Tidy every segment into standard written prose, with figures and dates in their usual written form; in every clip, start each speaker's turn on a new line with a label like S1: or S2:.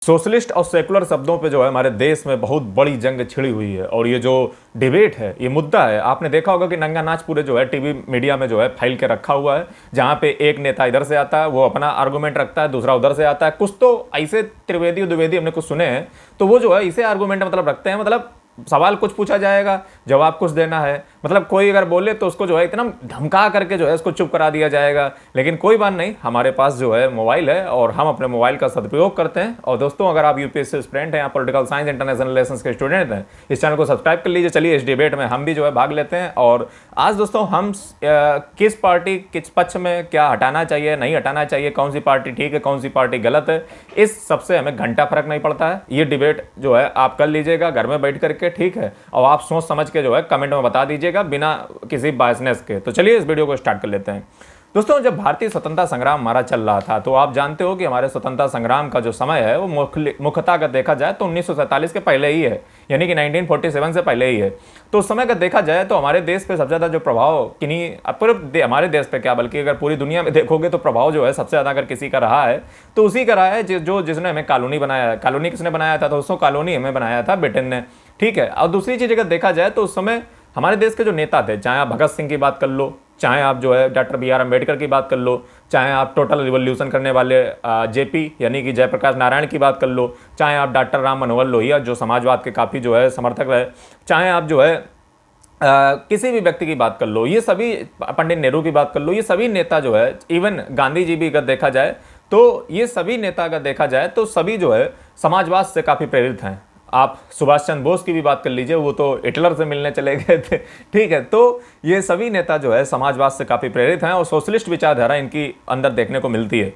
S1: Socialist और secular शब्दों पे जो है हमारे देश में बहुत बड़ी जंग छिड़ी हुई है। और ये जो डिबेट है, ये मुद्दा है, आपने देखा होगा कि नंगा नाच पूरे जो है टीवी मीडिया में जो है फैल के रखा हुआ है, जहां पे एक नेता इधर से आता है, वो अपना आर्गुमेंट रखता है, दूसरा उधर से आता है। कुछ तो ऐसे त्रिवेदी द्विवेदी हमने कुछ सुने हैं, तो वो जो है इसे आर्गुमेंट मतलब रखते हैं, मतलब सवाल कुछ पूछा जाएगा, जवाब कुछ देना है, मतलब कोई अगर बोले तो उसको जो है इतना धमका करके जो है उसको चुप करा दिया जाएगा। लेकिन कोई बात नहीं, हमारे पास जो है मोबाइल है और हम अपने मोबाइल का सदुपयोग करते हैं। और दोस्तों, अगर आप यूपीएससी स्टूडेंट हैं या पॉलिटिकल साइंस इंटरनेशनल रिलेशंस के स्टूडेंट हैं, इस चैनल को सब्सक्राइब कर लीजिए। चलिए इस डिबेट में हम भी जो है भाग लेते हैं। और आज दोस्तों हम किस पार्टी किस पक्ष में क्या हटाना चाहिए, नहीं हटाना चाहिए, कौन सी पार्टी ठीक है, कौन सी पार्टी गलत है, इस सबसे हमें घंटा फर्क नहीं पड़ता है। ये डिबेट जो है आप कर लीजिएगा घर में बैठ करके, ठीक है, और आप सोच समझ के जो है कमेंट में बता दीजिएगा बिना किसी बायसनेस के। तो चलिए इस वीडियो को स्टार्ट कर लेते हैं। दोस्तों, जब भारतीय स्वतंत्रता संग्राम हमारा चल रहा था, तो आप जानते हो कि हमारे स्वतंत्रता संग्राम का जो समय है वो मुख्यतः अगर देखा जाए तो 1947 के पहले ही है, यानी कि 1947 से पहले ही है। तो उस समय अगर देखा जाए तो हमारे देश पे सबसे ज़्यादा जो प्रभाव किन्हीं पूरे हमारे देश पे क्या बल्कि अगर पूरी दुनिया में देखोगे तो प्रभाव जो है सबसे ज़्यादा अगर किसी का रहा है तो उसी का रहा है जिसने हमें कॉलोनी बनाया है। कॉलोनी किसने बनाया था? तो दोस्तों कॉलोनी हमें बनाया था ब्रिटेन ने, ठीक है। और दूसरी चीज़ अगर देखा जाए तो उस समय हमारे देश के जो नेता थे, चाहे आप भगत सिंह की बात कर लो, चाहे आप जो है डॉक्टर बी.आर. अम्बेडकर की बात कर लो, चाहे आप टोटल रिवोल्यूशन करने वाले जेपी यानी कि जयप्रकाश नारायण की बात कर लो, चाहे आप डॉक्टर राम मनोहर लोहिया जो समाजवाद के काफ़ी जो है समर्थक रहे, चाहे आप जो है किसी भी व्यक्ति की बात कर लो, ये सभी, पंडित नेहरू की बात कर लो, ये सभी नेता जो है, इवन गांधी जी भी अगर देखा जाए तो ये सभी नेता अगर देखा जाए तो सभी जो है समाजवाद से काफ़ी प्रेरित हैं। आप सुभाष चंद्र बोस की भी बात कर लीजिए, वो तो हिटलर से मिलने चले गए थे, ठीक है। तो ये सभी नेता जो है समाजवाद से काफ़ी प्रेरित हैं और सोशलिस्ट विचारधारा इनकी अंदर देखने को मिलती है,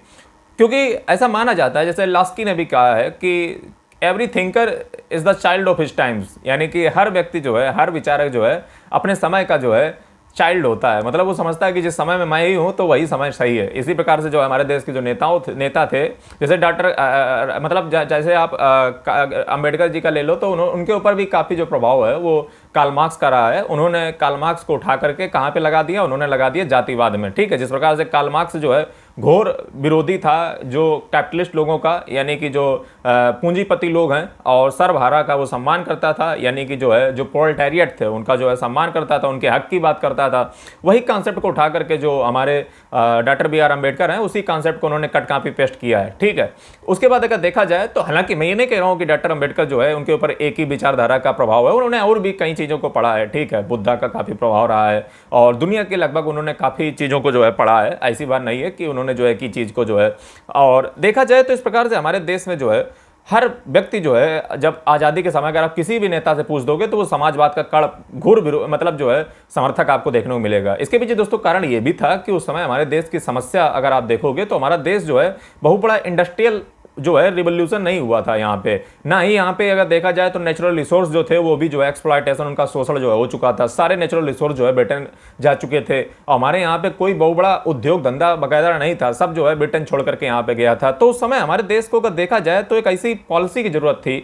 S1: क्योंकि ऐसा माना जाता है, जैसे लास्की ने भी कहा है कि every thinker is the child of his times, यानी कि हर व्यक्ति जो है, हर विचारक जो है अपने समय का जो है चाइल्ड होता है। मतलब वो समझता है कि जिस समय में मैं ही हूँ तो वही समय सही है। इसी प्रकार से जो हमारे देश के जो नेता थे, जैसे डॉक्टर मतलब जैसे आप अम्बेडकर जी का ले लो तो उनके ऊपर भी काफ़ी जो प्रभाव है वो कार्ल मार्क्स का रहा है। उन्होंने कार्ल मार्क्स को उठा करके कहाँ पे लगा दिया? उन्होंने लगा दिया जातिवाद में, ठीक है। जिस प्रकार से कार्ल मार्क्स जो है घोर विरोधी था जो कैपिटलिस्ट लोगों का, यानी कि जो पूंजीपति लोग हैं, और सर्वहारा का वो सम्मान करता था, यानी कि जो है जो प्रोलेटारिएट थे उनका जो है सम्मान करता था, उनके हक की बात करता था। वही कॉन्सेप्ट को उठा करके जो हमारे डॉक्टर बी.आर. अम्बेडकर हैं, उसी कॉन्सेप्ट को उन्होंने कट कॉपी पेस्ट किया है, ठीक है। उसके बाद अगर देखा जाए तो हालांकि मैं ये नहीं कह रहा हूँ कि डॉक्टर अम्बेडकर जो है उनके ऊपर एक ही विचारधारा का प्रभाव है, उन्होंने और भी कई चीज़ों को पढ़ा है, ठीक है। बुद्धा का काफ़ी प्रभाव रहा है और दुनिया के लगभग उन्होंने काफ़ी चीज़ों को जो है पढ़ा है। ऐसी बात नहीं है कि उन्होंने जो है की चीज़ को जो है, और देखा जाए तो इस प्रकार से हमारे देश में जो है हर व्यक्ति जो है, जब आज़ादी के समय अगर आप किसी भी नेता से पूछ दोगे तो वो समाजवाद का कड़ घोर मतलब जो है समर्थक आपको देखने को मिलेगा। इसके पीछे दोस्तों कारण ये भी था कि उस समय हमारे देश की समस्या अगर आप देखोगे तो हमारा देश जो है बहुत बड़ा इंडस्ट्रियल जो है रिवोल्यूशन नहीं हुआ था यहाँ पे, ना ही यहाँ पे अगर देखा जाए तो नेचुरल रिसोर्स जो थे वो भी जो है एक्सप्लॉयटेशन, उनका शोषण जो है हो चुका था। सारे नेचुरल रिसोर्स जो है ब्रिटेन जा चुके थे और हमारे यहाँ पे कोई बहुत बड़ा उद्योग धंधा वगैरह नहीं था, सब जो है ब्रिटेन छोड़ करके यहाँ पे गया था। तो उस समय हमारे देश को अगर देखा जाए तो एक ऐसी पॉलिसी की जरूरत थी,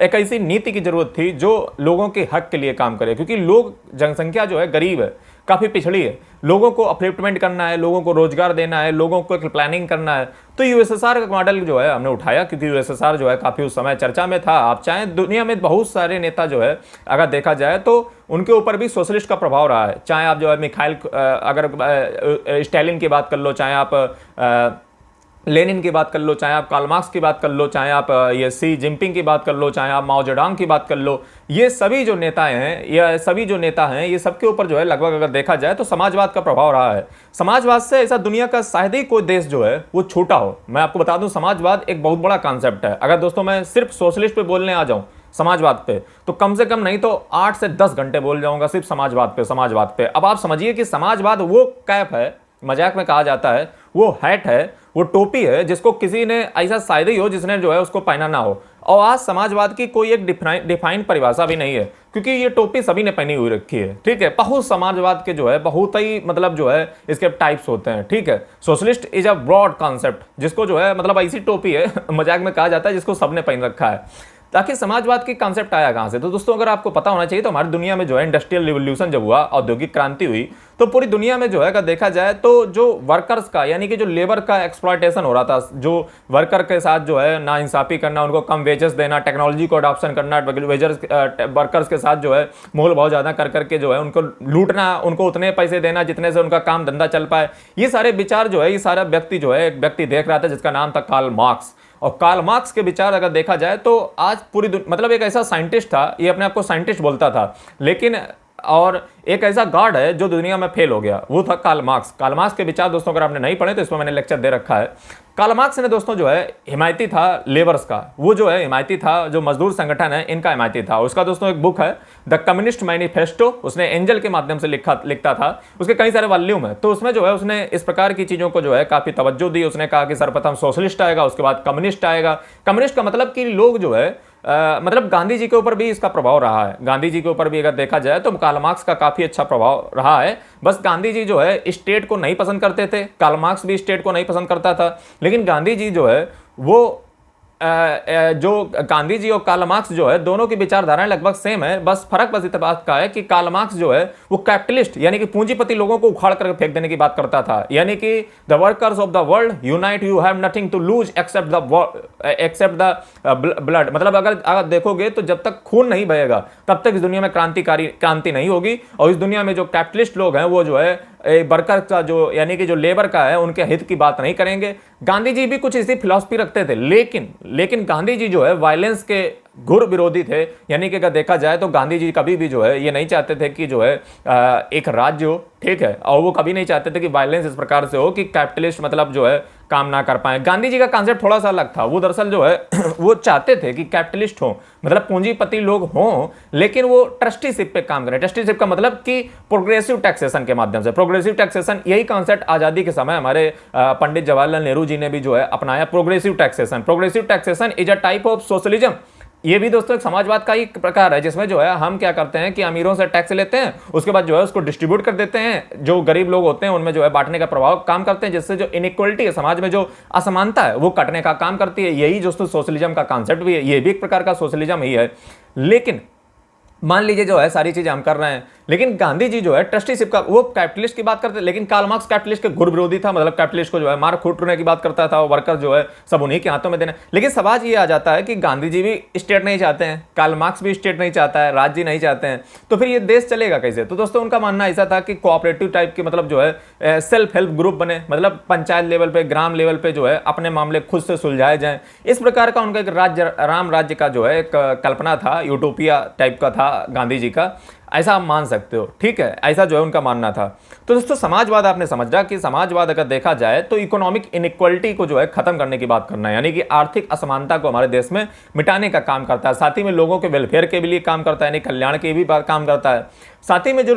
S1: एक ऐसी नीति की जरूरत थी जो लोगों के हक के लिए काम करे, क्योंकि लोग, जनसंख्या जो है गरीब है, काफ़ी पिछड़ी है, लोगों को अपलिफ्टमेंट करना है, लोगों को रोजगार देना है, लोगों को एक प्लानिंग करना है। तो यूएसएसआर का मॉडल जो है हमने उठाया, क्योंकि यूएसएसआर जो है काफ़ी उस समय चर्चा में था। आप चाहें दुनिया में बहुत सारे नेता जो है अगर देखा जाए तो उनके ऊपर भी सोशलिस्ट का प्रभाव रहा है। चाहे आप जो है मिखाइल, अगर स्टालिन की बात कर लो, चाहे आप लेनिन की बात कर लो, चाहे आप कार्ल मार्क्स की बात कर लो, चाहे आप ये सी जिनपिंग की बात कर लो, चाहे आप माओ जेडोंग की बात कर लो, ये सभी जो नेता हैं, ये सबके ऊपर जो है लगभग अगर देखा जाए तो समाजवाद का प्रभाव रहा है। समाजवाद से ऐसा दुनिया का शायद ही कोई देश जो है वो छूटा हो। मैं आपको बता दूं, समाजवाद एक बहुत बड़ा कॉन्सेप्ट है। अगर दोस्तों मैं सिर्फ सोशलिस्ट पे बोलने आ जाऊं, समाजवाद पे, तो कम से कम नहीं तो 8 से 10 घंटे बोल जाऊंगा सिर्फ समाजवाद पे। अब आप समझिए कि समाजवाद वो कैप है, मजाक में कहा जाता है, वो हैट है, वो टोपी है जिसको किसी ने ऐसा शायद ही हो जिसने जो है उसको पहना ना हो। और आज समाजवाद की कोई एक डिफाइंड परिभाषा भी नहीं है, क्योंकि ये टोपी सभी ने पहनी हुई रखी है, ठीक है। बहुत समाजवाद के जो है बहुत ही मतलब जो है इसके टाइप्स होते हैं, ठीक है। Socialist is a broad concept, जिसको जो है मतलब ऐसी टोपी है, मजाक में कहा जाता है, जिसको सबने पहन रखा है। ताकि समाजवाद की कॉन्सेप्ट आया कहां से? तो दोस्तों अगर आपको पता होना चाहिए तो हमारी दुनिया में जो है इंडस्ट्रियल रिवॉल्यूशन जब हुआ, औद्योगिक क्रांति हुई, तो पूरी दुनिया में जो है अगर देखा जाए तो जो वर्कर्स का यानी कि जो लेबर का एक्सप्लॉयटेशन हो रहा था, जो वर्कर के साथ जो है नाइंसाफी करना, उनको कम वेजेस देना, टेक्नोलॉजी को अडॉप्शन करना, वेजर्स वर्कर्स के साथ जो है मोल भाव ज्यादा कर करके जो है उनको लूटना, उनको उतने पैसे देना जितने से उनका काम धंधा चल पाए, ये सारे विचार जो है, ये सारा व्यक्ति जो है एक व्यक्ति देख रहा था जिसका नाम था कार्ल मार्क्स। और कार्ल मार्क्स के विचार अगर देखा जाए तो आज पूरी मतलब एक ऐसा साइंटिस्ट था, ये अपने आप को साइंटिस्ट बोलता था, लेकिन और एक ऐसा गॉड है जो दुनिया में फेल हो गया, वो था कार्ल मार्क्स। कार्ल मार्क्स के विचार दोस्तों अगर आपने नहीं पढ़े तो इसमें मैंने लेक्चर दे रखा है। कार्ल मार्क्स ने दोस्तों जो है हिमायती था लेबर्स का, वो जो है हिमायती था, जो मजदूर संगठन है इनका हिमायती था। उसका दोस्तों एक बुक है द कम्युनिस्ट मैनिफेस्टो, उसने एंजल के माध्यम से लिखता था, उसके कई सारे वॉल्यूम है। तो उसमें जो है उसने इस प्रकार की चीजों को जो है काफी तवज्जो दी। उसने कहा कि सर्वप्रथम सोशलिस्ट आएगा, उसके बाद कम्युनिस्ट आएगा। कम्युनिस्ट का मतलब कि लोग जो है मतलब गांधी जी के ऊपर भी इसका प्रभाव रहा है। गांधी जी के ऊपर भी अगर देखा जाए तो कार्ल मार्क्स का काफी अच्छा प्रभाव रहा है। बस गांधी जी जो है स्टेट को नहीं पसंद करते थे, कार्ल मार्क्स भी स्टेट को नहीं पसंद करता था, लेकिन गांधी जी जो है वो जो गांधी जी और कार्ल मार्क्स जो है दोनों की विचारधाराएं लगभग सेम है। बस फर्क बस इस बात का है कि कार्ल मार्क्स जो है वो कैपिटलिस्ट यानी कि पूंजीपति लोगों को उखाड़ कर फेंक देने की बात करता था, यानी कि the workers of the world unite, you have nothing to lose except the blood. मतलब अगर देखोगे तो जब तक खून नहीं बहेगा तब तक इस दुनिया में क्रांति नहीं होगी। और इस दुनिया में जो कैपिटलिस्ट लोग हैं वो जो है वर्कर का जो यानी कि जो लेबर का है उनके हित की बात नहीं करेंगे। गांधी जी भी कुछ इसी फिलॉसफी रखते थे, लेकिन गांधी जी जो है वायलेंस के घोर विरोधी थे। यानी कि अगर देखा जाए तो गांधी जी कभी भी जो है ये नहीं चाहते थे कि जो है एक राज्य हो, ठीक है, और वो कभी नहीं चाहते थे कि वायलेंस इस प्रकार से हो कि कैपिटलिस्ट मतलब जो है काम ना कर पाए। गांधी जी का कॉन्सेप्ट थोड़ा सा अलग था। वो दरअसल जो है वो चाहते थे कि कैपिटलिस्ट हो मतलब पूंजीपति लोग हों, लेकिन वो ट्रस्टीशिप पे काम करें। ट्रस्टीशिप का मतलब कि प्रोग्रेसिव टैक्सेशन के माध्यम से। प्रोग्रेसिव टैक्सेशन यही कॉन्सेप्ट आजादी के समय हमारे पंडित जवाहरलाल नेहरू जी ने भी जो है अपनाया। Progressive taxation, progressive taxation is a type of socialism. ये भी दोस्तों एक समाजवाद का ही प्रकार है, जिसमें जो है हम क्या करते हैं कि अमीरों से टैक्स लेते हैं, उसके बाद जो है उसको डिस्ट्रीब्यूट कर देते हैं, जो गरीब लोग होते हैं उनमें जो है बांटने का प्रभाव काम करते हैं, जिससे जो इनइक्वलिटी है समाज में, जो असमानता है वो कटने का काम करती है। यही दोस्तों सोशलिज्म का कॉन्सेप्ट भी है, ये भी एक प्रकार का सोशलिज्म ही है। लेकिन मान लीजिए जो है सारी चीजें हम कर रहे हैं, लेकिन गांधी जी जो है ट्रस्टीशिप का, वो कैपिटलिस्ट की बात करते हैं, लेकिन कार्ल मार्क्स कैपिटलिस्ट के घोर विरोधी था। मतलब कैपिटलिस्ट को जो है मार कूटने की बात करता था, वर्कर जो है सब उन्हीं के हाथों में देना। लेकिन सवाल ये आ जाता है कि गांधी जी भी स्टेट नहीं चाहते हैं, कार्ल मार्क्स भी स्टेट नहीं चाहता है, राज्य नहीं चाहते हैं, तो फिर ये देश चलेगा कैसे? तो दोस्तों उनका मानना ऐसा था कि कोऑपरेटिव टाइप के मतलब जो है सेल्फ हेल्प ग्रुप बने, मतलब पंचायत लेवल पे, ग्राम लेवल पे जो है अपने मामले खुद से सुलझाए जाएं। इस प्रकार का उनका एक राज्य, राम राज्य का जो है एक कल्पना था, यूटोपिया टाइप का था गांधी जी का। ऐसा आप मान सकते हो, ठीक है, ऐसा जो है उनका मानना था। तो दोस्तों समाजवाद आपने समझा कि समाजवाद अगर देखा जाए तो इकोनॉमिक इनइक्वालिटी को जो है खत्म करने की बात करना है, यानी कि आर्थिक असमानता को हमारे देश में मिटाने का काम करता है। साथ ही में लोगों के वेलफेयर के लिए काम करता है, यानी कल्याण के भी काम करता है। साथ ही में जो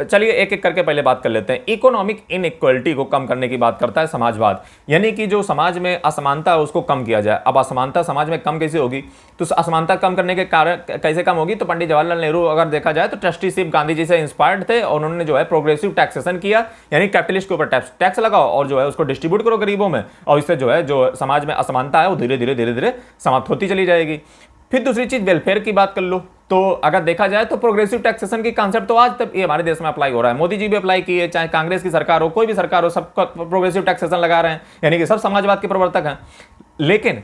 S1: चलिए एक एक करके पहले बात कर लेते हैं। इकोनॉमिक इनइक्वालिटी को कम करने की बात करता है समाजवाद, यानी कि जो समाज में असमानता है उसको कम किया जाए। अब असमानता समाज में कम कैसे होगी? तो असमानता कम करने के कारण कैसे कम होगी? तो पंडित जवाहरलाल नेहरू अगर देखा जाए तो ट्रस्टीशिप गांधी जी से इंस्पायर्ड थे, और उन्होंने जो है प्रोग्रेसिव टैक्सेशन किया, यानी कैपिटलिस्ट के ऊपर टैक्स लगाओ और जो है उसको डिस्ट्रीब्यूट करो गरीबों में, और इससे जो है जो समाज में असमानता है वो धीरे धीरे समाप्त होती चली जाएगी। फिर दूसरी चीज वेलफेयर की बात कर लो, तो अगर देखा जाए तो प्रोग्रेसिव टैक्सेशन की कांसेप्ट तो आज तक ये हमारे देश में अप्लाई हो रहा है। मोदी जी भी अप्लाई किए, चाहे कांग्रेस की सरकार हो, कोई भी सरकार हो, सबका प्रोग्रेसिव टैक्सेशन लगा रहे हैं, यानी कि सब समाजवाद के प्रवर्तक हैं। लेकिन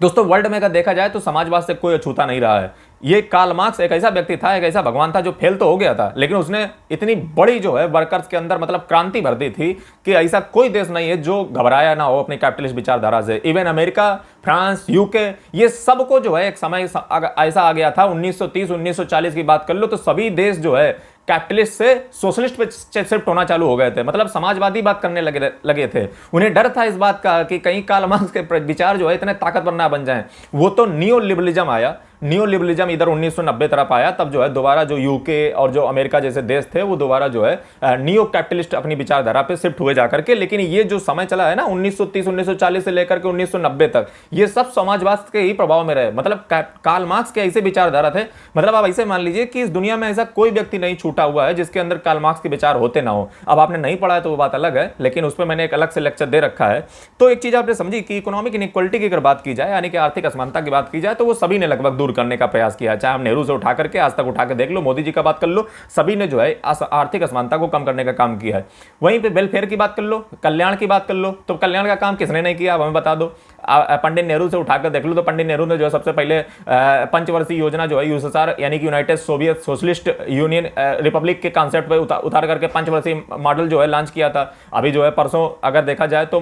S1: दोस्तों वर्ल्ड में अगर देखा जाए तो समाजवाद से कोई अछूता नहीं रहा है। ये कार्ल मार्क्स एक ऐसा व्यक्ति था, एक ऐसा भगवान था जो फेल तो हो गया था, लेकिन उसने इतनी बड़ी जो है वर्कर्स के अंदर मतलब क्रांति भर दी थी कि ऐसा कोई देश नहीं है जो घबराया ना हो अपनी कैपिटलिस्ट विचारधारा से। इवन अमेरिका, फ्रांस, यूके, ये सबको जो है एक समय ऐसा आ गया था 1930 1940 की बात कर लो तो सभी देश जो है कैपिटलिस्ट से सोशलिस्ट पे शिफ्ट होना चालू हो गए थे, मतलब समाजवादी बात करने लगे थे। उन्हें डर था इस बात का कि कहीं कार्ल मार्क्स के विचार जो है इतने ताकतवर ना बन जाएं। वो तो नियो लिबरलिज्म आया। न्यू लिबरलिज्म इधर 1990 तरफ आया, तब जो है दोबारा जो यूके और जो अमेरिका जैसे देश थे वो दोबारा जो है नियो कैपिटलिस्ट अपनी विचारधारा पे शिफ्ट हुए जाकर के। लेकिन ये जो समय चला है ना 1930 1940 से लेकर के 1990 तक, ये सब समाजवाद के ही प्रभाव में रहे। मतलब कार्ल मार्क्स के ऐसे विचारधारा थे, मतलब आप ऐसे मान लीजिए कि इस दुनिया में ऐसा कोई व्यक्ति नहीं छूटा हुआ है जिसके अंदर कार्ल मार्क्स के विचार होते ना हो। अब आपने नहीं पढ़ा है तो वो बात अलग है, लेकिन उस पर मैंने एक अलग से लेक्चर दे रखा है। तो एक चीज आपने समझी कि इकोनॉमिक इनइक्वालिटी की अगर बात की जाए, यानी कि आर्थिक असमानता की बात की जाए, तो वो सभी ने लगभग दूर करने का प्रयास किया। चाहे आप नेहरू से उठा करके आज तक उठा के देख लो, मोदी जी का बात कर लो, सभी ने जो है आर्थिक असमानता को कम करने का काम किया है। वहीं पे वेलफेयर की बात कर लो, कल्याण की बात कर लो, तो कल्याण का काम किसने नहीं किया, अब हमें बता दो। पंडित नेहरू से उठाकर देख लो तो पंडित नेहरू ने जो है सबसे पहले पंचवर्षीय योजना जो है यूएसएसआर यानी कि United Soviet socialist union Republic के कॉन्सेप्ट पे उतार करके पंचवर्षीय मॉडल जो है लॉन्च किया था। अभी जो है परसों अगर देखा जाए तो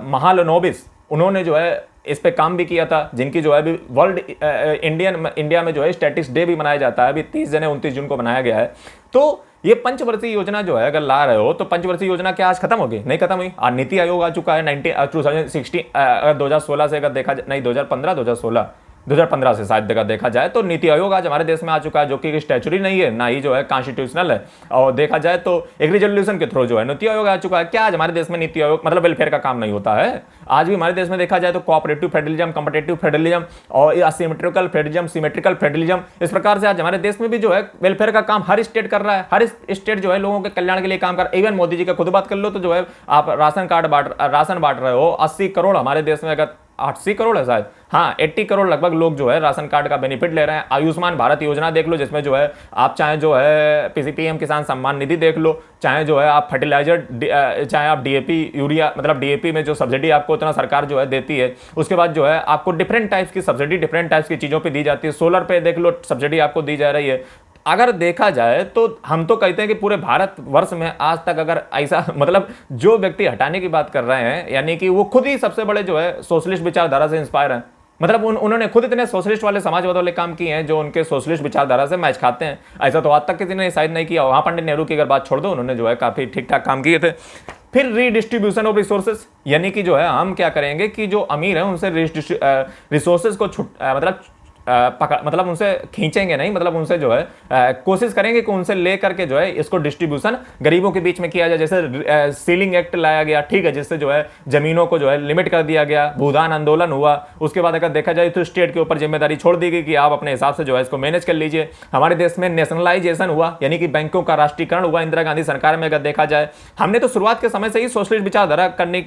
S1: महालनोबिस उन्होंने जो है इस पे काम भी किया था, जिनकी जो है अभी वर्ल्ड इंडिया में जो है स्टैटिक्स डे भी मनाया जाता है, अभी 29 जून को बनाया गया है। तो ये पंचवर्षीय योजना जो है अगर ला रहे हो तो पंचवर्षीय योजना क्या आज खत्म हो गई? नहीं खत्म हुई। आज नीति आयोग आ चुका है 2016 अगर 2016 से अगर देखा जाए, नहीं 2015 से शायद देखा जाए तो नीति आयोग आज हमारे देश में आ चुका है, जो कि स्टैचुरी नहीं है ना ही जो है कॉन्स्टिट्यूशनल है। और देखा जाए तो एक रिजोल्यूशन के थ्रू जो है नीति आयोग आ चुका है। क्या आज हमारे देश में नीति आयोग मतलब वेलफेयर का काम नहीं होता है? आज भी हमारे देश में देखा जाए तो कोऑपरेटिव फेडरलिज्म, कॉम्पिटिटिव फेडरलिज्म और असिमेट्रिकल फेडरलिज्म, सिमेट्रिकल फेडरलिज्म, इस प्रकार से आज हमारे देश में भी जो है वेलफेयर का काम हर स्टेट कर रहा है। हर स्टेट जो है लोगों के कल्याण के लिए काम कर रहा है। इवन मोदी जी का खुद बात कर लो तो जो है आप राशन बांट रहे हो, 80 करोड़ हमारे देश में, अगर 80 करोड़ है शायद, हाँ 80 करोड़ लगभग लोग जो है राशन कार्ड का बेनिफिट ले रहे हैं। आयुष्मान भारत योजना देख लो, जिसमें जो है आप चाहे जो है पीएम किसान सम्मान निधि देख लो, चाहे जो है आप फर्टिलाइजर, चाहे आप डीएपी यूरिया, मतलब डीएपी में जो सब्सिडी आपको उतना सरकार जो है देती है। उसके बाद जो है आपको डिफरेंट टाइप्स की सब्सिडी डिफरेंट टाइप्स की चीज़ों पर दी जाती है। सोलर पे देख लो सब्सिडी आपको दी जा रही है। अगर देखा जाए तो हम तो कहते हैं कि पूरे भारत वर्ष में आज तक अगर ऐसा मतलब जो व्यक्ति हटाने की बात कर रहे हैं, यानी कि वो खुद ही सबसे बड़े जो है सोशलिस्ट विचारधारा से इंस्पायर हैं। मतलब उन्होंने खुद इतने सोशलिस्ट वाले समाजवाद वाले काम किए हैं जो उनके सोशलिस्ट विचारधारा से मैच खाते हैं। ऐसा तो आज तक किसी ने शायद नहीं किया। वहाँ पंडित नेहरू की अगर बात छोड़ दो, उन्होंने जो है काफ़ी ठीक ठाक काम किए थे। फिर रीडिस्ट्रीब्यूशन ऑफ रिसोर्सेज, यानी कि जो है हम क्या करेंगे कि जो अमीर हैं उनसे रिसोर्सेज को मतलब उनसे खींचेंगे नहीं, मतलब उनसे जो है कोशिश करेंगे कि उनसे ले करके जो है इसको डिस्ट्रीब्यूशन गरीबों के बीच में किया जाए। जैसे सीलिंग एक्ट लाया गया, ठीक है, जिससे जो है जमीनों को जो है लिमिट कर दिया गया। भूदान आंदोलन हुआ, उसके बाद अगर देखा जाए तो स्टेट के ऊपर जिम्मेदारी छोड़ दी गई कि आप अपने हिसाब से जो है इसको मैनेज कर लीजिए। हमारे देश में नेशनलाइजेशन हुआ, यानी कि बैंकों का राष्ट्रीयकरण हुआ इंदिरा गांधी सरकार में। अगर देखा जाए हमने तो शुरुआत के समय से ही सोशलिस्ट विचारधारा करने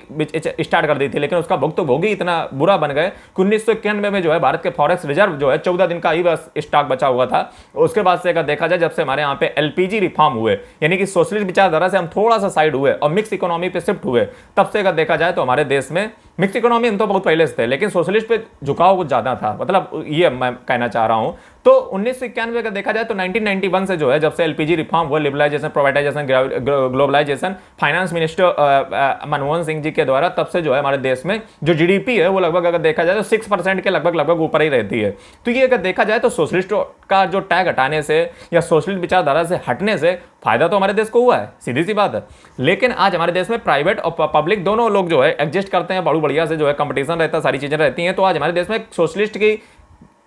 S1: स्टार्ट कर दी थी, लेकिन उसका भुक्तभोगी इतना बुरा बन गए कि 1991 में जो है भारत के फॉरेक्स रिजर्व जो है 14 दिन का ही बस स्टॉक बचा हुआ था। उसके बाद से अगर देखा जाए जब से हमारे यहाँ पे एलपीजी रिफॉर्म हुए, यानी कि सोशलिस्ट विचारधारा से हम थोड़ा सा साइड हुए और मिक्स इकोनॉमी पे शिफ्ट हुए, तब से अगर देखा जाए तो हमारे देश में मिक्स इकोनॉमी हम तो बहुत पहले से थे, लेकिन सोशलिस्ट पे झुकाव कुछ ज्यादा था। मतलब ये मैं कहना चाह रहा हूं। तो 1991 अगर देखा जाए तो 1991 से जो है जब से एलपीजी रिफॉर्म हुआ, liberalisation, privatisation, globalisation, finance minister Manmohan Singh ji के द्वारा, तब से जो है हमारे देश में जो जीडीपी है वो लगभग अगर देखा जाए तो 6% के लगभग ऊपर ही रहती है। तो ये अगर देखा जाए तो सोशलिस्ट का जो टैग हटाने से या सोशलिस्ट विचारधारा से हटने से फायदा तो हमारे देश को हुआ है, सीधी सी बात है। लेकिन आज हमारे देश में प्राइवेट और पब्लिक दोनों लोग जो है एग्जिस्ट करते हैं, बड़ू बढ़िया से जो है कंपटीशन रहता है, सारी चीजें रहती हैं। तो आज हमारे देश में सोशलिस्ट की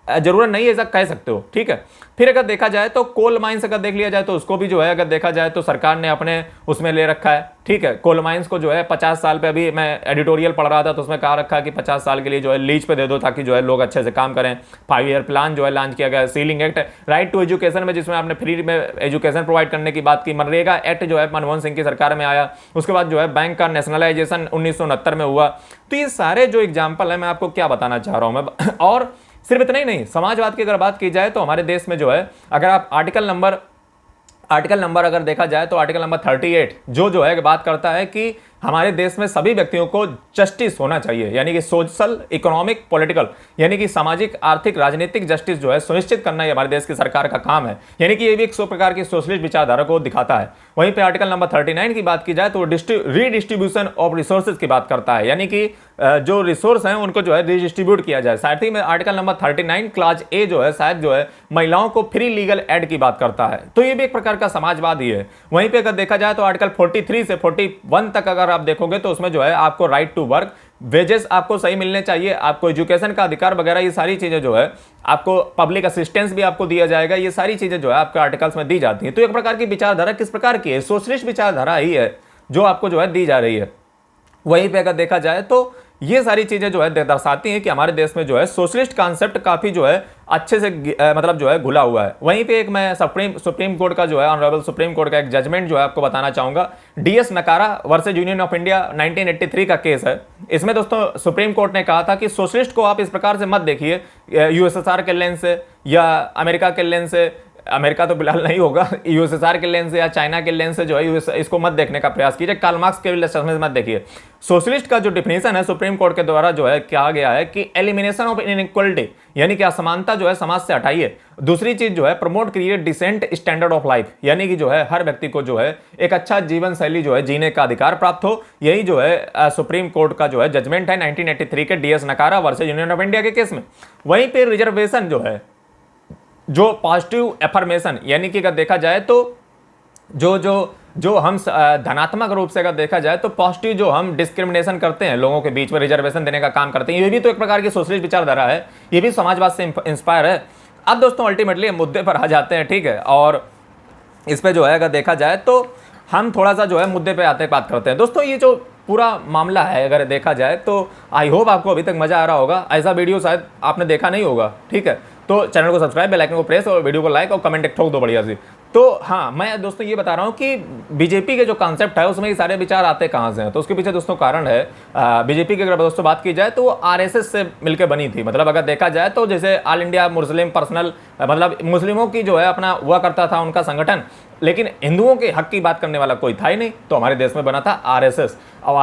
S1: जरूरत नहीं है, ऐसा कह सकते हो, ठीक है। फिर अगर देखा जाए तो कोल माइंस अगर देख लिया जाए तो उसको भी जो है अगर देखा जाए तो सरकार ने अपने उसमें ले रखा है, ठीक है। कोल माइंस को जो है 50 साल पे, अभी मैं एडिटोरियल पढ़ रहा था तो उसमें कहा रखा है कि 50 साल के लिए जो है लीज पे दे दो ताकि जो है लोग अच्छे से काम करें। 5 ईयर प्लान जो है लॉन्च किया गया। Ceiling act, right to education में जिसमें आपने फ्री में एजुकेशन प्रोवाइड करने की बात की। मनरेगा एक्ट जो है मनमोहन सिंह की सरकार में आया। उसके बाद जो है बैंक का नेशनलाइजेशन 1969 में हुआ। तो ये सारे जो एग्जाम्पल है मैं आपको क्या बताना चाह रहा हूं मैं। और सिर्फ इतना ही नहीं, समाजवाद की अगर बात की जाए तो हमारे देश में जो है अगर आप आर्टिकल नंबर अगर देखा जाए तो आर्टिकल नंबर 38 जो है बात करता है कि हमारे देश में सभी व्यक्तियों को जस्टिस होना चाहिए, यानी कि सोशल, इकोनॉमिक, पॉलिटिकल, यानी कि सामाजिक, आर्थिक, राजनीतिक जस्टिस जो है सुनिश्चित करना ही हमारे देश की सरकार का काम है। यानी कि ये भी एक प्रकार की सोशलिस्ट विचारधारा को दिखाता है। वहीं पे आर्टिकल नंबर 39 की बात की जाए तो रीडिस्ट्रीब्यूशन ऑफ रिसोर्सेज की बात करता है, यानी कि जो रिसोर्स हैं उनको जो है रिडिस्ट्रीब्यूट किया जाए। साथ ही में आर्टिकल नंबर 39 क्लास ए जो है शायद जो है महिलाओं को फ्री लीगल एड की बात करता है। तो ये भी एक प्रकार का समाजवाद ही है। वहीं पे अगर देखा जाए तो आर्टिकल 43 से 41 तक अगर आप देखोगे तो उसमें जो है आपको राइट टू वर्क, वेजेस आपको सही मिलने चाहिए, आपको एजुकेशन का अधिकार वगैरह, ये सारी चीज़ें जो है, आपको पब्लिक असिस्टेंस भी आपको दिया जाएगा, ये सारी चीज़ें जो है आपके आर्टिकल्स में दी जाती हैं। तो एक प्रकार की विचारधारा किस प्रकार की है, सोशलिस्ट विचारधारा ही है जो आपको जो है दी जा रही है। वहीं पे अगर देखा जाए तो ये सारी चीजें जो है दर्शाती हैं कि हमारे देश में जो है सोशलिस्ट कॉन्सेप्ट काफी जो है अच्छे से मतलब जो है घुला हुआ है। वहीं पे एक मैं सुप्रीम कोर्ट का जो है ऑनरेबल सुप्रीम कोर्ट का एक जजमेंट जो है आपको बताना चाहूंगा। डीएस नकारा वर्सेस यूनियन ऑफ इंडिया 1983 का केस है। इसमें दोस्तों सुप्रीम कोर्ट ने कहा था कि सोशलिस्ट को आप इस प्रकार से मत देखिए यूएसएसआर के लेंस से या अमेरिका के लेंस से, अमेरिका तो फिलहाल नहीं होगा, यूएसएसआर के लेंस से या चाइना के लेंस से जो है इसको मत देखने का प्रयास कीजिए, कार्ल मार्क्स के चश्मे से मत देखिए। सोशलिस्ट का जो डिफिनेशन है सुप्रीम कोर्ट के द्वारा जो है कहा गया है कि एलिमिनेशन ऑफ इनइक्वालिटी, यानी कि असमानता जो है समाज से हटाइए। दूसरी चीज जो है promote create decent standard of life, यानी कि जो है हर व्यक्ति को जो है एक अच्छा जीवन शैली जो है जीने का अधिकार प्राप्त हो। यही जो है सुप्रीम कोर्ट का जो है जजमेंट है 1983 के डीएस नकारा वर्सेस यूनियन ऑफ इंडिया के केस में। वहीं पे रिजर्वेशन जो है, जो पॉजिटिव एफर्मेशन, यानी कि अगर देखा जाए तो जो हम धनात्मक रूप से अगर देखा जाए तो पॉजिटिव जो हम डिस्क्रिमिनेशन करते हैं लोगों के बीच में, रिजर्वेशन देने का काम करते हैं, ये भी तो एक प्रकार की सोशलिस्ट विचारधारा है, ये भी समाजवाद से इंस्पायर है। अब दोस्तों अल्टीमेटली मुद्दे पर आ जाते हैं, ठीक है, और इस पे जो है अगर देखा जाए तो हम थोड़ा सा जो है मुद्दे पे आते बात करते हैं। दोस्तों ये जो पूरा मामला है अगर देखा जाए तो आई होप आपको अभी तक मजा आ रहा होगा, ऐसा वीडियो शायद आपने देखा नहीं होगा, ठीक है। तो चैनल को सब्सक्राइब, बेल आइकन को प्रेस और वीडियो को लाइक और कमेंट एक ठोक दो बढ़िया सी। तो हाँ, मैं दोस्तों ये बता रहा हूँ कि बीजेपी के जो कॉन्सेप्ट है उसमें ये सारे विचार आते कहाँ से हैं, तो उसके पीछे दोस्तों कारण है बीजेपी की अगर दोस्तों बात की जाए तो वो आरएसएस से मिलकर बनी थी। मतलब अगर देखा जाए तो जैसे ऑल इंडिया मुस्लिम पर्सनल, मतलब मुस्लिमों की जो है अपना हुआ करता था उनका संगठन, लेकिन हिंदुओं के हक की बात करने वाला कोई था ही नहीं, तो हमारे देश में बना था आरएसएस। और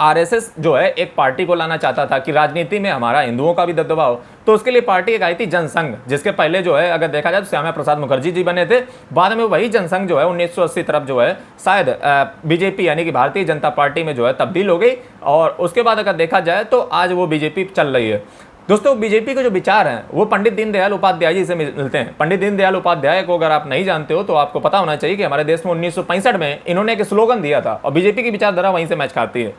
S1: आरएसएस जो है एक पार्टी को लाना चाहता था कि राजनीति में हमारा हिंदुओं का भी दबदबा हो, तो उसके लिए पार्टी एक आई थी जनसंघ, जिसके पहले जो है अगर देखा जाए तो श्यामा प्रसाद मुखर्जी जी बने थे। बाद में वही जनसंघ जो है 1980 तरफ जो है शायद बीजेपी यानी कि भारतीय जनता पार्टी में जो है तब्दील हो गई, और उसके बाद अगर देखा जाए तो आज वो बीजेपी चल रही है। दोस्तों बीजेपी के जो विचार हैं वो पंडित दीनदयाल उपाध्याय जी से मिलते हैं। पंडित दीनदयाल उपाध्याय को अगर आप नहीं जानते हो तो आपको पता होना चाहिए कि हमारे देश में 1965 में इन्होंने एक स्लोगन दिया था, और बीजेपी की विचारधारा वहीं से मैच खाती है।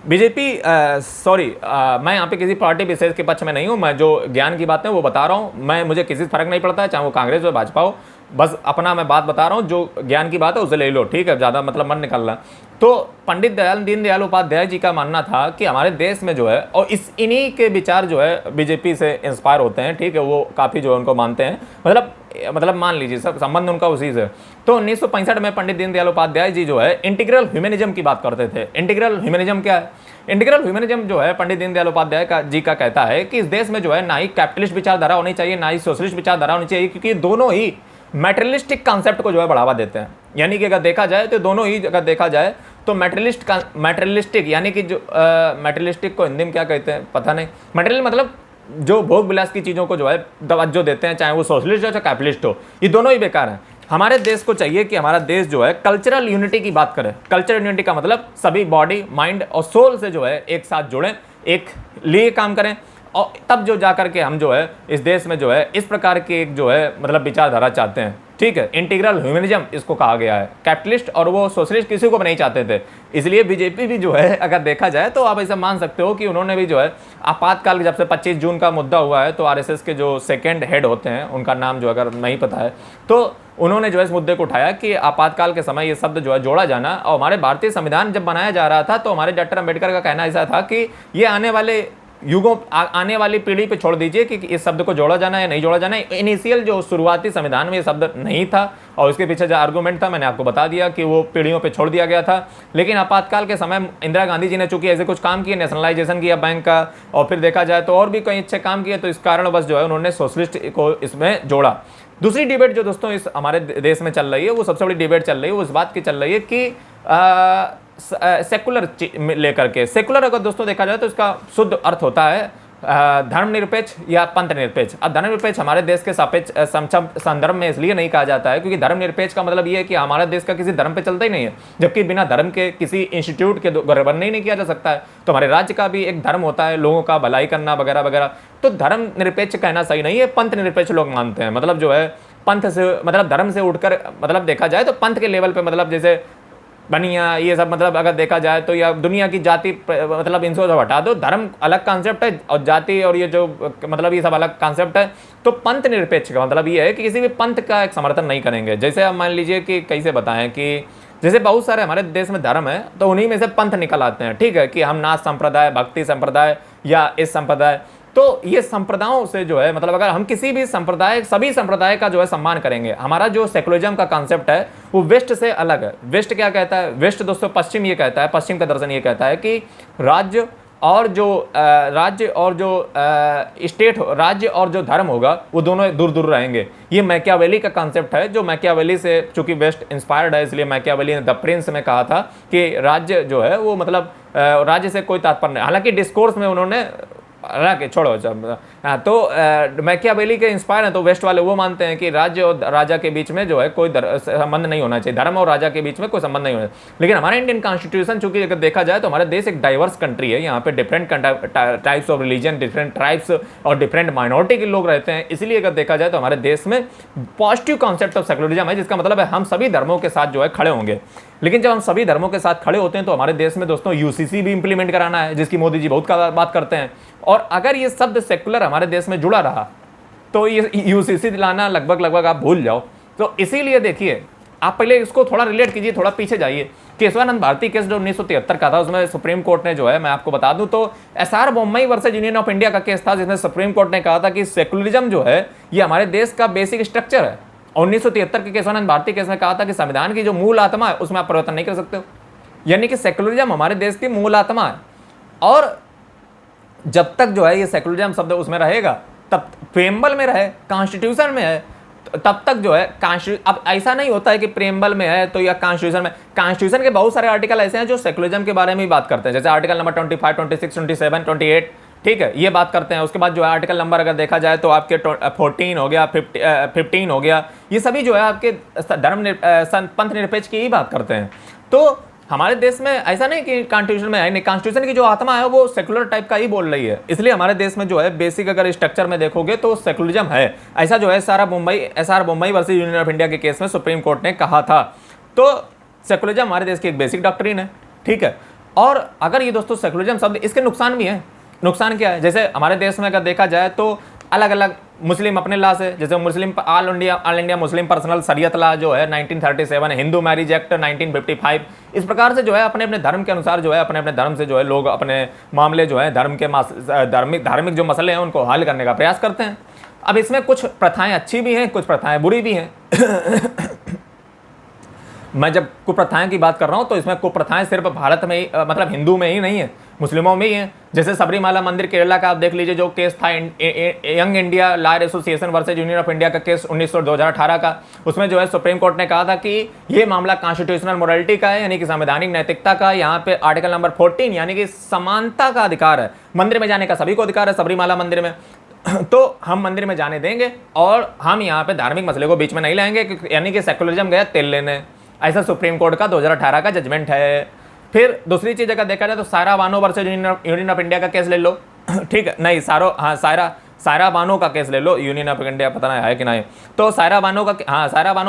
S1: बीजेपी मैं यहाँ पे किसी पार्टी विशेष के पक्ष में नहीं हूँ, मैं जो ज्ञान की बातें वो बता रहा हूँ, मैं मुझे किसी से फर्क नहीं पड़ता है चाहे वो कांग्रेस हो भाजपा हो, बस अपना मैं बात बता रहा हूँ, जो ज्ञान की बात है उसे ले लो, ठीक है, ज़्यादा मतलब मन निकलना। तो पंडित दीनदयाल उपाध्याय जी का मानना था कि हमारे देश में जो है, और इन्हीं के विचार जो है बीजेपी से इंस्पायर होते हैं, ठीक है, वो काफ़ी जो है उनको मानते हैं, मतलब मान लीजिए सब संबंध उनका उसी से। तो 1965 में पंडित दीनदयाल उपाध्याय जी जो है इंटीग्रल ह्यूमनिज्म की बात करते थे। इंटीग्रल ह्यूमनिज्म क्या है? इंटीग्रल ह्यूमनिज्म जो है पंडित दीनदयाल उपाध्याय जी का कहता है कि इस देश में जो है ना ही कैपिटलिस्ट विचारधारा होनी चाहिए ना ही सोशलिस्ट विचारधारा होनी चाहिए, क्योंकि दोनों ही मैटेरियलिस्टिक कॉन्सेप्ट को जो है बढ़ावा देते हैं। यानी कि अगर देखा जाए तो दोनों ही अगर देखा जाए तो मैटेरियलिस्टिक यानी कि जो मैटेरियलिस्टिक को हिंदी में क्या कहते हैं पता नहीं, मटेरियल मतलब जो भोग विलास की चीज़ों को जो है तवज्जो देते हैं, चाहे वो सोशलिस्ट हो चाहे कैपिटलिस्ट हो, ये दोनों ही बेकार हैं। हमारे देश को चाहिए कि हमारा देश जो है कल्चरल यूनिटी की बात करे। कल्चरल यूनिटी का मतलब सभी बॉडी माइंड और सोल से जो है एक साथ जुड़ें, एक लिए काम करें, और तब जो जा करके हम जो है इस देश में जो है इस प्रकार की एक जो है मतलब विचारधारा चाहते हैं, ठीक है। इंटीग्रल ह्यूमनिज्म इसको कहा गया है। कैपिटलिस्ट और वो सोशलिस्ट किसी को भी नहीं चाहते थे, इसलिए बीजेपी भी जो है अगर देखा जाए तो आप ऐसा मान सकते हो कि उन्होंने भी जो है आपातकाल जब से 25 जून का मुद्दा हुआ है, तो आरएसएस के जो सेकेंड हेड होते हैं उनका नाम जो अगर नहीं पता है तो उन्होंने जो है इस मुद्दे को उठाया कि आपातकाल के समय ये शब्द जो है जोड़ा जाना। और हमारे भारतीय संविधान जब बनाया जा रहा था तो हमारे डॉक्टर अम्बेडकर का कहना ऐसा था कि ये आने वाले युगों आने वाली पीढ़ी पे छोड़ दीजिए कि इस शब्द को जोड़ा जाना है या नहीं जोड़ा जाना है। इनिशियल जो शुरुआती संविधान में ये शब्द नहीं था, और उसके पीछे जो आर्गूमेंट था मैंने आपको बता दिया कि वो पीढ़ियों पे छोड़ दिया गया था। लेकिन आपातकाल के समय इंदिरा गांधी जी ने चूंकि ऐसे कुछ काम किए, नेशनलाइजेशन किया बैंक का, और फिर देखा जाए तो और भी कई अच्छे काम किए, तो इस कारण बस जो है उन्होंने सोशलिस्ट को इसमें जोड़ा। दूसरी डिबेट जो दोस्तों इस हमारे देश में चल रही है, वो सबसे बड़ी डिबेट चल रही है, वो इस बात की चल रही है कि सेकुलर लेकर के। सेकुलर अगर दोस्तों देखा जाए तो इसका शुद्ध अर्थ होता है धर्मनिरपेक्ष या पंथ निरपेक्ष। अब धर्मनिरपेक्ष हमारे देश के सापेक्ष संदर्भ में इसलिए नहीं कहा जाता है क्योंकि धर्मनिरपेक्ष का मतलब ये है कि हमारा देश का किसी धर्म पे चलता ही नहीं है, जबकि बिना धर्म के किसी इंस्टीट्यूट के गवर्नर नहीं किया जा सकता है। तो हमारे राज्य का भी एक धर्म होता है, लोगों का भलाई करना वगैरह वगैरह। तो धर्म निरपेक्ष कहना सही नहीं है, पंथ निरपेक्ष लोग मानते हैं। मतलब जो है पंथ से मतलब धर्म से उठकर मतलब देखा जाए तो पंथ के लेवल पे, मतलब जैसे बनिया, ये सब मतलब अगर देखा जाए तो, या दुनिया की जाति मतलब इनको सब हटा दो, धर्म अलग कॉन्सेप्ट है और जाति और ये जो मतलब ये सब अलग कॉन्सेप्ट है। तो पंथ निरपेक्ष का मतलब ये है कि किसी भी पंथ का एक समर्थन नहीं करेंगे। जैसे आप मान लीजिए कि कैसे बताएं कि जैसे बहुत सारे हमारे देश में धर्म है, तो उन्हीं में से पंथ निकल आते हैं, ठीक है, कि हम नाथ संप्रदाय, भक्ति संप्रदाय या इस संप्रदाय। तो ये संप्रदायों से जो है मतलब अगर हम किसी भी संप्रदाय, सभी संप्रदाय का जो है सम्मान करेंगे, हमारा जो सेकुलरिज्म का कॉन्सेप्ट है वो वेस्ट से अलग है। वेस्ट क्या कहता है? वेस्ट दोस्तों पश्चिम ये कहता है, पश्चिम का दर्शन ये कहता है कि राज्य और जो स्टेट, राज्य और जो धर्म होगा वो दोनों दूर दूर रहेंगे। ये मैकियावेली का कॉन्सेप्ट है, जो मैकियावेली से चूंकि वेस्ट इंस्पायर्ड है, इसलिए मैकियावेली ने द प्रिंस में कहा था कि राज्य जो है वो मतलब राज्य से कोई तात्पर्य नहीं। हालांकि डिस्कोर्स में उन्होंने हालांकि छोड़ो जब तो मैकियावेली के इंस्पायर हैं, तो वेस्ट वाले वो मानते हैं कि राज्य और राजा के बीच में जो है कोई संबंध नहीं होना चाहिए, धर्म और राजा के बीच में कोई संबंध नहीं होना चाहिए। लेकिन हमारा इंडियन कॉन्स्टिट्यूशन चूंकि अगर देखा जाए तो हमारा देश एक डाइवर्स कंट्री है, यहाँ पे different types of religion, different tribes और डिफरेंट माइनॉरिटी के लोग रहते हैं। इसलिए अगर देखा जाए तो हमारे देश में पॉजिटिव कॉन्सेप्ट ऑफ सेकुलरिज्म है, जिसका मतलब है हम सभी धर्मों के साथ जो है खड़े होंगे। लेकिन जब हम सभी धर्मों के साथ खड़े होते हैं तो हमारे देश में दोस्तों यूसीसी भी इंप्लीमेंट कराना है, जिसकी मोदी जी बहुत बात करते हैं। और अगर ये शब्द सेकुलर हमारे देश में जुड़ा रहा तो ये यूसीसी लाना लगभग आप भूल जाओ। तो इसीलिए देखिए, आप पहले इसको थोड़ा रिलेट कीजिए, थोड़ा पीछे जाइए। केशवानंद भारती केस जो 1973 का था, उसमें सुप्रीम कोर्ट ने जो है, मैं आपको बता दूं तो SR Bommai versus union of India का केस था, जिसमें सुप्रीम कोर्ट ने कहा था कि सेकुलरिज्म जो है ये हमारे देश का बेसिक स्ट्रक्चर है। 1973 के केशवानंद भारती केस में कहा था कि संविधान की जो मूल आत्मा है उसमें आप परिवर्तन नहीं कर सकते हो, यानी कि सेकुलरिज्म हमारे देश की मूल आत्मा है। और जब तक जो है ये सेकुलरिज्म शब्द उसमें रहेगा, तब प्रेम्बल में रहे, कॉन्स्टिट्यूशन में है, तब तक जो है अब ऐसा नहीं होता है कि प्रेम्बल में है तो या कॉन्स्टिट्यूशन में। कॉन्स्टिट्यूशन के बहुत सारे आर्टिकल ऐसे हैं जो सेकुलरिज्म के बारे में ही बात करते हैं, जैसे आर्टिकल नंबर 25, 26, 27, 28, ठीक है, ये बात करते हैं। उसके बाद जो है आर्टिकल नंबर अगर देखा जाए तो आपके 14 हो गया, 15 हो गया, ये सभी जो है आपके पंथ निरपेक्ष की ही बात करते हैं। तो हमारे देश में ऐसा नहीं कि कॉन्स्टिट्यूशन में है, नहीं, कॉन्स्टिट्यूशन की जो आत्मा है वो सेकुलर टाइप का ही बोल रही है। इसलिए हमारे देश में जो है बेसिक अगर स्ट्रक्चर में देखोगे तो सेकुलरिज्म है। ऐसा जो है SR Bommai versus union of India के केस में सुप्रीम कोर्ट ने कहा था। तो सेकुलरिज्म हमारे देश की एक बेसिक डॉक्ट्रिन है, ठीक है। और अगर ये दोस्तों सेकुलरिज्म शब्द, इसके नुकसान भी हैं। नुकसान क्या है? जैसे हमारे देश में अगर देखा जाए तो अलग अलग मुस्लिम अपने लॉ से, जैसे मुस्लिम ऑल इंडिया मुस्लिम पर्सनल शरीयत लॉ जो है 1937, हिंदू मैरिज एक्ट 1955, इस प्रकार से जो है अपने अपने धर्म के अनुसार जो है अपने अपने धर्म से जो है लोग अपने मामले जो है धार्मिक जो मसले हैं उनको हल करने का प्रयास करते हैं। अब इसमें कुछ प्रथाएं अच्छी भी हैं, कुछ प्रथाएं बुरी भी हैं। मैं जब कुप्रथाएं की बात कर रहा हूं तो इसमें कुप्रथाएं सिर्फ भारत में ही मतलब हिंदू में ही नहीं है, मुस्लिमों में ही है। जैसे सबरीमाला मंदिर केरला का आप देख लीजिए, जो केस था young India lawyer association versus union of India का केस 2018 का, उसमें जो है सुप्रीम कोर्ट ने कहा था कि ये मामला कॉन्स्टिट्यूशनल मोरालिटी का है, यानी कि संवैधानिक नैतिकता का। यहाँ पे आर्टिकल नंबर 14 यानी कि समानता का अधिकार है, मंदिर में जाने का सभी को अधिकार है सबरीमाला मंदिर में। तो हम मंदिर में जाने देंगे और हम यहाँ पे धार्मिक मसले को बीच में नहीं लाएंगे, यानी कि सेकुलरिज्म गया तेल लेने। ऐसा सुप्रीम कोर्ट का 2018 का जजमेंट है। फिर दूसरी चीज अगर देखा जाए तो Saira Bano versus union of India का केस ले लो, ठीक है, नहीं सायरा बानो का केस ले लो, यूनियन ऑफ इंडिया पता नहीं है कि नहीं, तो Saira Bano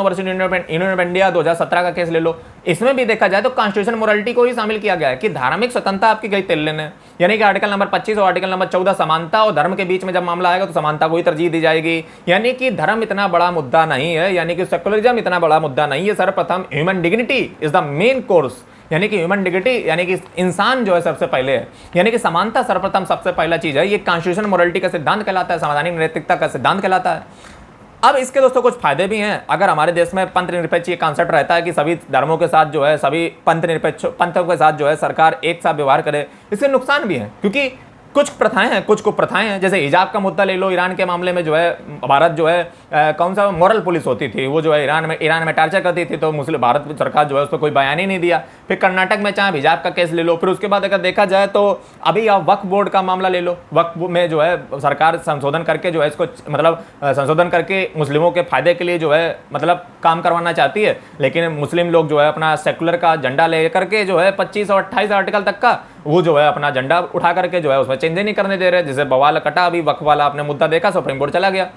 S1: versus union of India 2017 का केस ले लो। इसमें भी देखा जाए तो कॉन्स्टिट्यूशन मोरालिटी को ही शामिल किया गया है कि धार्मिक स्वतंत्रता आपकी गई तेल लेने, यानी कि आर्टिकल नंबर 25 और आर्टिकल नंबर 14 समानता और धर्म के बीच में जब मामला आएगा तो समानता को ही तरजीह दी जाएगी। यानी कि धर्म इतना बड़ा मुद्दा नहीं है, यानी कि सेकुलरिज्म इतना बड़ा मुद्दा नहीं है। सर्वप्रथम human dignity is the main course, यानी कि ह्यूमन डिग्निटी यानी कि इंसान जो है सबसे पहले है, यानी कि समानता सर्वप्रथम सबसे पहला चीज है। ये कॉन्स्टिट्यूशन मोरालिटी का सिद्धांत कहलाता है, संवैधानिक नैतिकता का सिद्धांत कहलाता है। अब इसके दोस्तों कुछ फायदे भी हैं। अगर हमारे देश में पंथ निरपेक्ष ये कॉन्सेप्ट रहता है कि सभी धर्मों के साथ जो है, सभी पंथों के साथ जो है सरकार एक साथ व्यवहार करे, इसके नुकसान भी हैं, क्योंकि कुछ प्रथाएं हैं, कुछ कुप्रथाएं हैं। जैसे हिजाब का मुद्दा ले लो, ईरान के मामले में जो है भारत जो है कौन सा मॉरल पुलिस होती थी, वो जो है ईरान में टार्चर करती थी, तो मुस्लिम भारत सरकार जो है उस पर कोई बयान ही नहीं दिया। फिर कर्नाटक में चाहे हिजाब का केस ले लो। फिर उसके बाद अगर देखा जाए तो अभी आप वक्फ बोर्ड का मामला ले लो, वक्फ में जो है सरकार संशोधन करके जो है इसको मतलब संशोधन करके मुस्लिमों के फायदे के लिए जो है मतलब काम करवाना चाहती है, लेकिन मुस्लिम लोग जो है अपना सेकुलर का झंडा ले करके जो है 25 और 28 आर्टिकल तक का वो जो है अपना झंडा उठा करके जो है उसमें चेंज नहीं करने दे रहे, जिसे बवाल कटा। अभी वक्फ वाला आपने मुद्दा देखा, सुप्रीम कोर्ट चला गया।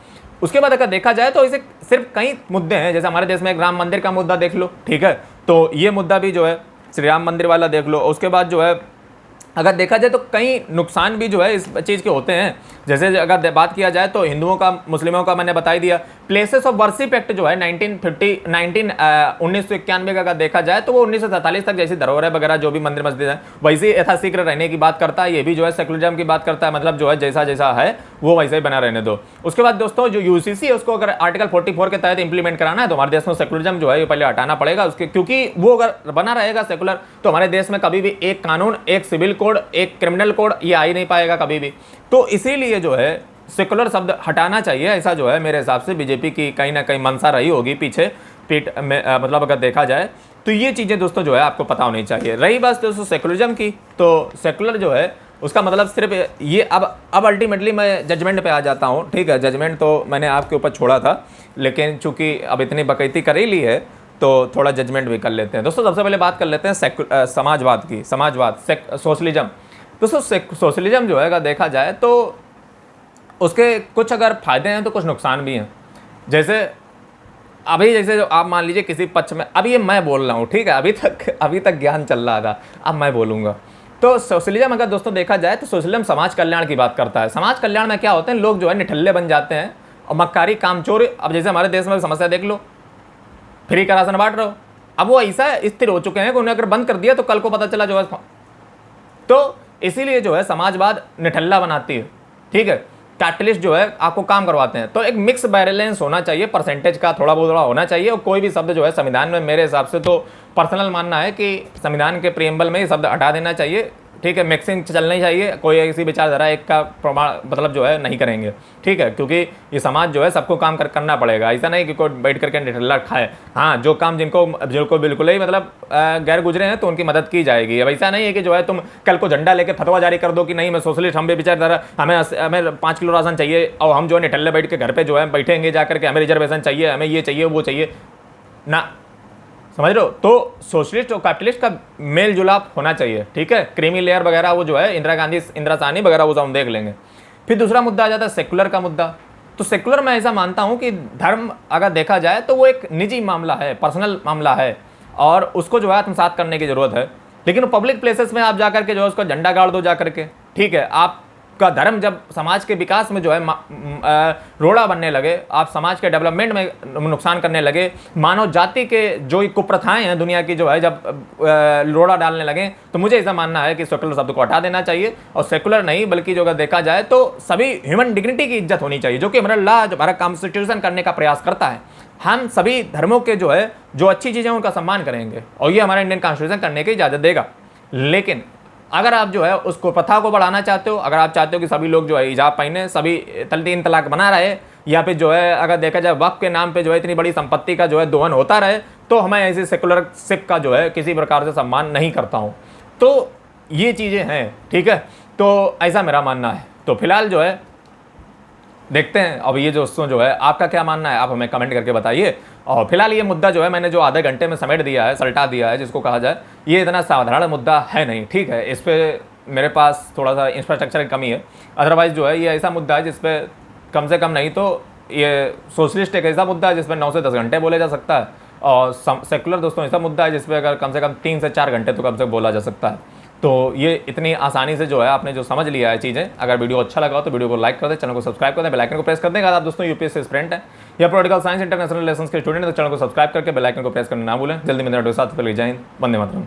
S1: उसके बाद अगर देखा जाए तो इसे सिर्फ कई मुद्दे हैं, जैसे हमारे देश में एक राम मंदिर का मुद्दा देख लो, ठीक है, तो ये मुद्दा भी जो है श्री राम मंदिर वाला देख लो। उसके बाद जो है अगर देखा जाए तो कई नुकसान भी जो है इस चीज़ के होते हैं। जैसे अगर बात किया जाए तो हिंदुओं का, मुस्लिमों का मैंने बता ही दिया। प्लेसेस ऑफ वर्शिप एक्ट जो है 1991 का अगर देखा जाए तो वो 1947 तक जैसी धरोहर वगैरह जो भी मंदिर मस्जिद है वैसे यथाशीघ्र रहने की बात करता है। ये भी जो है सेकुलरिज्म की बात करता है, मतलब जो है जैसा जैसा है वो वैसे ही बना रहने दो। उसके बाद दोस्तों जो यूसीसी है उसको अगर आर्टिकल 44 के तहत इंप्लीमेंट कराना है तो हमारे देश में सेकुलरिज्म जो है ये पहले हटाना पड़ेगा उसके, क्योंकि वो अगर बना रहेगा सेकुलर तो हमारे देश में कभी भी एक कानून, एक सिविल कोड, एक क्रिमिनल कोड ये आ ही नहीं पाएगा कभी भी। तो इसीलिए जो है सेकुलर शब्द हटाना चाहिए, ऐसा जो है मेरे हिसाब से बीजेपी की कहीं ना कहीं मंशा रही होगी पीछे पीठ में, मतलब अगर देखा जाए तो ये चीज़ें दोस्तों जो है आपको पता होनी चाहिए। रही बात दोस्तों सेकुलरिज्म की, तो सेकुलर जो है उसका मतलब सिर्फ ये, अब अल्टीमेटली मैं जजमेंट पे आ जाता हूँ, ठीक है। जजमेंट तो मैंने आपके ऊपर छोड़ा था, लेकिन चूंकि अब इतनी बकैती कर ही ली है तो थोड़ा जजमेंट भी कर लेते हैं दोस्तों। सबसे पहले बात कर लेते हैं समाजवाद की। समाजवाद, सोशलिज्म। दोस्तों सोशलिज्म जो है अगर देखा जाए तो उसके कुछ अगर फायदे हैं तो कुछ नुकसान भी हैं। जैसे अभी जैसे जो आप मान लीजिए किसी पक्ष में, अभी ये मैं बोल रहा हूँ, ठीक है, अभी तक ज्ञान चल रहा था, अब मैं बोलूँगा। तो सोशलिज्म अगर दोस्तों देखा जाए तो सोशलिज्म समाज कल्याण की बात करता है। समाज कल्याण में क्या होते हैं, लोग जो है निठल्ले बन जाते हैं और मक्कारी कामचोर। अब जैसे हमारे देश में समस्या देख लो, फ्री का राशन बांट रहे हो, अब वो ऐसा स्थिर हो चुके हैं कि उन्हें अगर बंद कर दिया तो कल को पता चला जो है, तो इसीलिए जो है समाजवाद निठल्ला बनाती है, ठीक है। कैपिटलिस्ट जो है आपको काम करवाते हैं। तो एक मिक्स बैलेंस होना चाहिए, परसेंटेज का थोड़ा बहुत होना चाहिए। और कोई भी शब्द जो है संविधान में, मेरे हिसाब से तो पर्सनल मानना है कि संविधान के प्रीएम्बल में ये शब्द हटा देना चाहिए, ठीक है। मिक्सिंग चलनी चाहिए, कोई ऐसी विचारधारा एक का प्रमाण मतलब जो है नहीं करेंगे, ठीक है, क्योंकि ये समाज जो है सबको काम करना पड़ेगा। ऐसा नहीं कि कोई बैठ करके निठल्ला खाए। हाँ, जो काम जिनको बिल्कुल ही मतलब गैर गुजरे हैं तो उनकी मदद की जाएगी। अब ऐसा नहीं है कि जो है तुम कल को झंडा लेके फतवा जारी कर दो कि नहीं मैं सोशलिस्ट, हम भी विचारधारा, हमें 5 किलो राशन चाहिए और हम जो है निठल्ले बैठ के घर पर जो है बैठेंगे जाकर के, हमें रिजर्वेशन चाहिए, हमें ये चाहिए वो चाहिए ना, समझ रहे हो। तो सोशलिस्ट और कैपिटलिस्ट का मेल जुलाप होना चाहिए, ठीक है। क्रीमी लेयर वगैरह वो जो है इंदिरा गांधी, इंदिरा साहनी वगैरह वो सब हम देख लेंगे। फिर दूसरा मुद्दा आ जाता है सेकुलर का मुद्दा। तो सेकुलर मैं ऐसा मानता हूं कि धर्म अगर देखा जाए तो वो एक निजी मामला है, पर्सनल मामला है, और उसको जो है आत्मसात करने की जरूरत है। लेकिन पब्लिक प्लेसेस में आप जाकर के जो है उसका झंडा गाड़ दो जाकर के, ठीक है। आप का धर्म जब समाज के विकास में जो है रोड़ा बनने लगे, आप समाज के डेवलपमेंट में नुकसान करने लगे, मानव जाति के जो कुप्रथाएं हैं दुनिया की जो है जब रोड़ा डालने लगे, तो मुझे ऐसा मानना है कि सेकुलर शब्द को हटा देना चाहिए। और सेकुलर नहीं बल्कि जो अगर देखा जाए तो सभी ह्यूमन डिग्निटी की इज्जत होनी चाहिए, जो कि हमारा लॉ, हमारा कॉन्स्टिट्यूशन करने का प्रयास करता है। हम सभी धर्मों के जो है जो अच्छी चीज़ें उनका सम्मान करेंगे और ये हमारा इंडियन कॉन्स्टिट्यूशन करने की इजाज़त देगा। लेकिन अगर आप जो है उसको प्रथा को बढ़ाना चाहते हो, अगर आप चाहते हो कि सभी लोग जो है हिजाब पहने, सभी 3 तलाक बना रहे, या फिर जो है अगर देखा जाए वक्फ के नाम पे जो है इतनी बड़ी संपत्ति का जो है दोहन होता रहे, तो हमें ऐसे सेकुलरशिप का जो है किसी प्रकार से सम्मान नहीं करता हूँ। तो ये चीज़ें हैं, ठीक है। तो ऐसा मेरा मानना है। तो फिलहाल जो है देखते हैं अब ये दोस्तों जो है आपका क्या मानना है, आप हमें कमेंट करके बताइए। और फिलहाल ये मुद्दा जो है मैंने जो आधे घंटे में समेट दिया है, सल्टा दिया है जिसको कहा जाए, ये इतना साधारण मुद्दा है नहीं, ठीक है। इस पर मेरे पास थोड़ा सा इंफ्रास्ट्रक्चर की कमी है। अदरवाइज़ जो है ये ऐसा मुद्दा है जिस पर कम से कम नहीं तो ये सोशलिस्ट एक ऐसा मुद्दा है जिस पर 9 से 10 घंटे बोले जा सकता है, और सेकुलर दोस्तों ऐसा मुद्दा है जिस पर अगर कम से कम 3 से 4 घंटे तो कम से कम बोला जा सकता है। तो ये इतनी आसानी से जो है आपने जो समझ लिया है चीज़ें। अगर वीडियो अच्छा लगा तो वीडियो को लाइक कर दें, चैनल को सब्सक्राइब कर दें, बेल आइकन को प्रेस कर दें। अगर आप दोस्तों यूपीएससी स्टूडेंट हैं या पॉलिटिकल साइंस इंटरनेशनल रिलेशंस के स्टूडेंट हैं तो चैनल को सब्सक्राइब करके बेल आइकन को प्रेस करना ना भूलें। जल्दी मिलते हैं साथ, जय हिंद, वंदे मातरम।